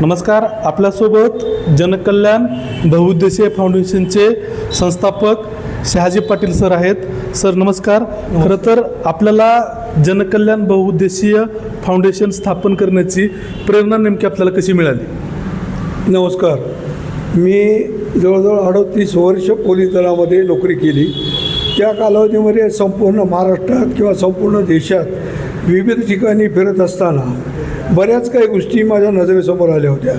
नमस्कार. आपल्यासोबत जनकल्याण बहुउद्देशीय फाउंडेशनचे संस्थापक शहाजी पाटील सर आहेत. सर नमस्कार. खरं तर आपल्याला जनकल्याण बहुउद्देशीय फाउंडेशन स्थापन करण्याची प्रेरणा नेमकी आपल्याला कशी मिळाली? नमस्कार. मी जवळजवळ 38 वर्ष पोलीस दलामध्ये नोकरी केली. त्या कालावधीमध्ये संपूर्ण महाराष्ट्रात किंवा संपूर्ण देशात विविध ठिकाणी फिरत असताना बऱ्याच काही गोष्टी माझ्या नजरेसमोर आल्या होत्या.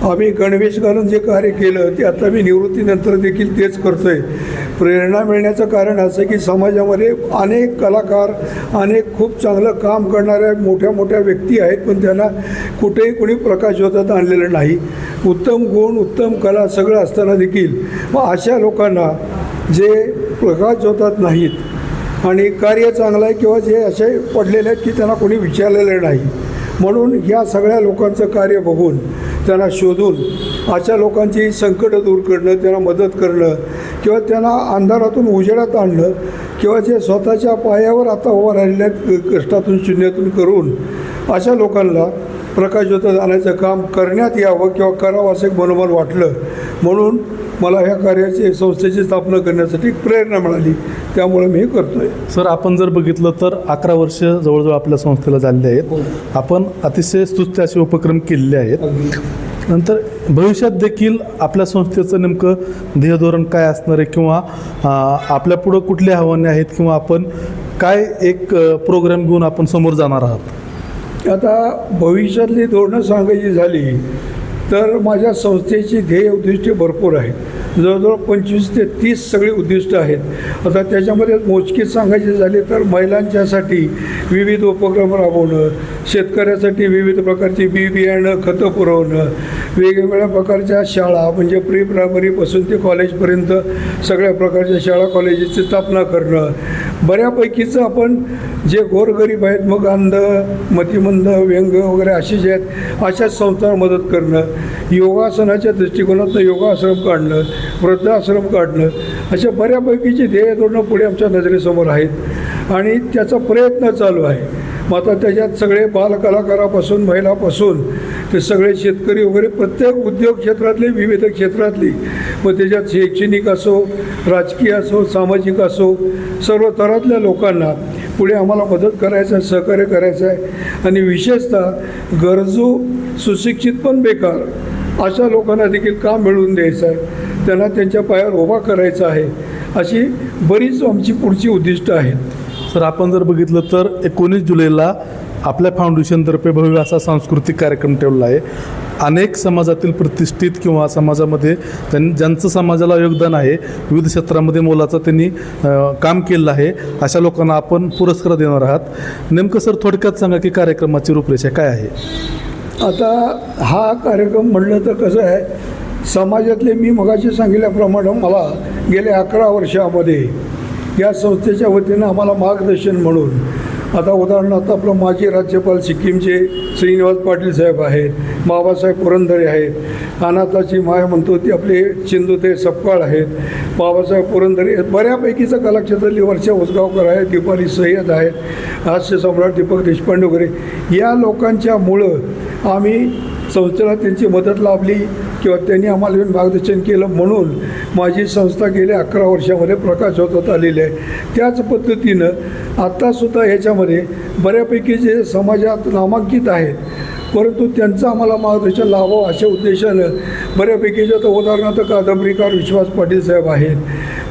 आम्ही गणवेश घालून जे कार्य केलं ते आता मी निवृत्तीनंतर देखील तेच करतो आहे. प्रेरणा मिळण्याचं कारण असं की समाजामध्ये अनेक कलाकार, अनेक खूप चांगलं काम करणाऱ्या मोठ्या मोठ्या व्यक्ती आहेत, पण त्यांना कुठेही कोणी प्रकाशझोतात आणलेलं नाही. उत्तम गुण, उत्तम कला सगळं असताना देखील मग अशा लोकांना जे प्रकाशझोतात नाहीत आणि कार्य चांगलं आहे किंवा जे असे पडलेले आहेत की त्यांना कोणी विचारलेलं नाही, म्हणून ह्या सगळ्या लोकांचं कार्य बघून त्यांना शोधून अशा लोकांची संकटं दूर करणं, त्यांना मदत करणं किंवा त्यांना अंधारातून उजेडात आणणं किंवा जे स्वतःच्या पायावर आता उभं राहिलेल्या कष्टातून शून्यातून करून अशा लोकांना प्रकाशझोतात आणायचं काम करण्यात यावं किंवा करावं असं एक मनोबल वाटलं. म्हणून मला ह्या कार्याची संस्थेची स्थापना करण्यासाठी प्रेरणा मिळाली, त्यामुळे मी हे करतो आहे. सर आपण जर बघितलं तर 11 वर्ष जवळजवळ आपल्या संस्थेला झालेले आहेत. आपण अतिशय स्तुत्य असे उपक्रम केलेले आहेत. नंतर भविष्यात देखील आपल्या संस्थेचं नेमकं ध्येयधोरण काय असणार आहे किंवा आपल्यापुढं कुठली आव्हाने आहेत किंवा आपण काय एक प्रोग्राम घेऊन आपण समोर जाणार आहात? आता भविष्यातली धोरणं सांगायची झाली तर माझ्या संस्थेची ध्येय उद्दिष्टे भरपूर आहेत. जवळजवळ 25 ते 30 सगळी उद्दिष्ट आहेत. आता त्याच्यामध्ये मोजकीच सांगायचे झाले तर महिलांच्यासाठी विविध उपक्रम राबवणं, शेतकऱ्यासाठी विविध प्रकारची बियाणं, खतं पुरवणं, वेगवेगळ्या प्रकारच्या शाळा म्हणजे प्री प्रायमरीपासून ते कॉलेजपर्यंत सगळ्या प्रकारच्या शाळा कॉलेजेसची स्थापना करणं. बऱ्यापैकीचं आपण जे गोरगरीब आहेत, मग अंध, मतिमंद, व्यंग वगैरे असे जे आहेत अशा संस्थांना मदत करणं, योगासनाच्या दृष्टिकोनातून योगाश्रम काढणं, वृद्धाश्रम काढणं, अशा बऱ्यापैकीची ध्येय धोरणं पुढे आमच्या नजरेसमोर आहेत आणि त्याचा प्रयत्न चालू आहे. मग आता त्याच्यात सगळे बालकलाकारापासून महिलापासून ते सगळे शेतकरी वगैरे प्रत्येक उद्योग क्षेत्रातले, विविध क्षेत्रातली, मग त्याच्यात शैक्षणिक असो, राजकीय असो, सामाजिक असो, सर्व थरातल्या लोकांना पुढे आम्हाला मदत करायचं आहे, सहकार्य करायचं आहे आणि विशेषतः गरजू, सुशिक्षित पण बेकार अशा लोकांना देखील काम मिळवून द्यायचं आहे, त्यांना त्यांच्या पायावर उभा करायचा आहे. अशी बरीच आमची पुढची उद्दिष्ट आहेत. सर आपण जर बघितलं तर 19 जुलैला आपल्या फाउंडेशनतर्फे भव्य असा सांस्कृतिक कार्यक्रम ठेवला आहे. अनेक समाजातील प्रतिष्ठित किंवा समाजामध्ये ज्यांचं समाजाला योगदान आहे, विविध क्षेत्रामध्ये मोलाचं त्यांनी काम केलं आहे, अशा लोकांना आपण पुरस्कार देणार आहात. नेमकं सर थोडक्यात सांगा की कार्यक्रमाची रूपरेषा काय आहे? आता हा कार्यक्रम म्हणलं तर कसं आहे, समाजातले मी मगाशी सांगितल्याप्रमाणे मला गेल्या 11 वर्षामध्ये या संस्थेच्या वतीनं आम्हाला मार्गदर्शन म्हणून, आता उदाहरणार्थ आपलं माजी राज्यपाल सिक्कीमचे श्रीनिवास पाटील साहेब आहेत, बाबासाहेब पुरंदरे आहेत, अनाथाची माय म्हणतो ती आपले सिंधुताई सपकाळ आहेत, बाबासाहेब पुरंदरे, बऱ्यापैकीचं कलाक्षेत्रातली वर्षा उसगावकर आहेत, दीपाली सय्यद आहेत, हास्य सम्राट दीपक देशपांडे वगैरे या लोकांच्यामुळं आम्ही संस्थेला त्यांची मदत लाभली किंवा त्यांनी आम्हाला येऊन मार्गदर्शन केलं, म्हणून माझी संस्था गेल्या 11 वर्षामध्ये प्रकाशझोतात आलेली आहे. त्याच पद्धतीनं आत्तासुद्धा ह्याच्यामध्ये बऱ्यापैकी जे समाजात नामांकित आहेत परंतु त्यांचं आम्हाला मार्गदर्शन लाभावं अशा उद्देशानं बऱ्यापैकीच्या तर उदाहरणार्थ कादंबरीकार विश्वास पाटील साहेब आहेत,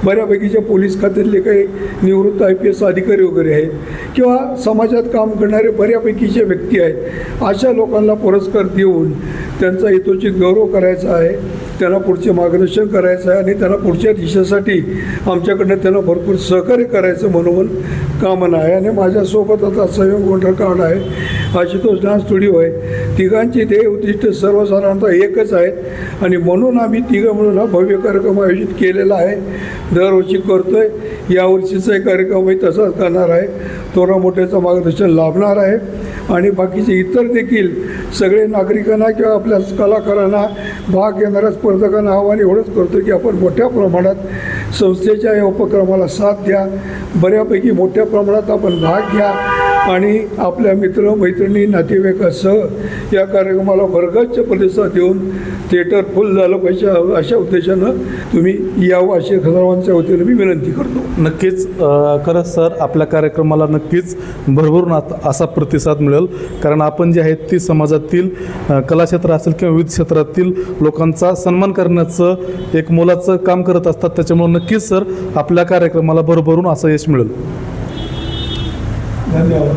बऱ्यापैकीच्या पोलीस खात्यातले काही निवृत्त IPS अधिकारी वगैरे आहेत किंवा समाजात काम करणारे बऱ्यापैकीचे व्यक्ती आहेत, अशा लोकांना पुरस्कार देऊन त्यांचा यथोचित गौरव करायचा आहे, त्यांना पुढचे मार्गदर्शन करायचं आहे आणि त्यांना पुढच्या दिशेसाठी आमच्याकडनं त्यांना भरपूर सहकार्य करायचं म्हणून कामना आहे. आणि माझ्यासोबत आता संयोग गोंढरकाड आहे, आशुतोष डान्स स्टुडिओ आहे. तिघांची ध्येय उद्दिष्ट सर्वसाधारणतः एकच आहेत आणि म्हणून आम्ही तिघं म्हणून हा भव्य कार्यक्रम आयोजित केलेला आहे. दरवर्षी करतो आहे. यावर्षीचाही कार्यक्रमही तसाच करणार आहे. थोडा मोठ्याचं मार्गदर्शन लाभणार आहे आणि बाकीचे इतर देखील सगळे नागरिकांना किंवा आपल्या कलाकारांना, भाग घेणाऱ्या स्पर्धकांना आव्हान एवढंच करतो की आपण मोठ्या प्रमाणात संस्थेच्या या उपक्रमाला साथ द्या, बऱ्यापैकी मोठ्या प्रमाणात आपण भाग घ्या आणि आपल्या मित्र मैत्रिणी नातेवाईकासह या कार्यक्रमाला भरगच्च प्रतिसाद देऊन थिएटर फुल झालं पाहिजे अशा उद्देशानं तुम्ही यावं अशी सर्वांच्या वतीनं मी विनंती करतो. नक्कीच खरंच सर आपल्या कार्यक्रमाला नक्कीच भरभरून असा प्रतिसाद मिळेल, कारण आपण जे आहेत ती समाजातील कलाक्षेत्र असेल किंवा विविध क्षेत्रातील लोकांचा सन्मान करण्याचं एक मोलाचं काम करत असतात. त्याच्यामुळे नक्कीच सर आपल्या कार्यक्रमाला भरभरून असं यश मिळेल. धन्यवाद.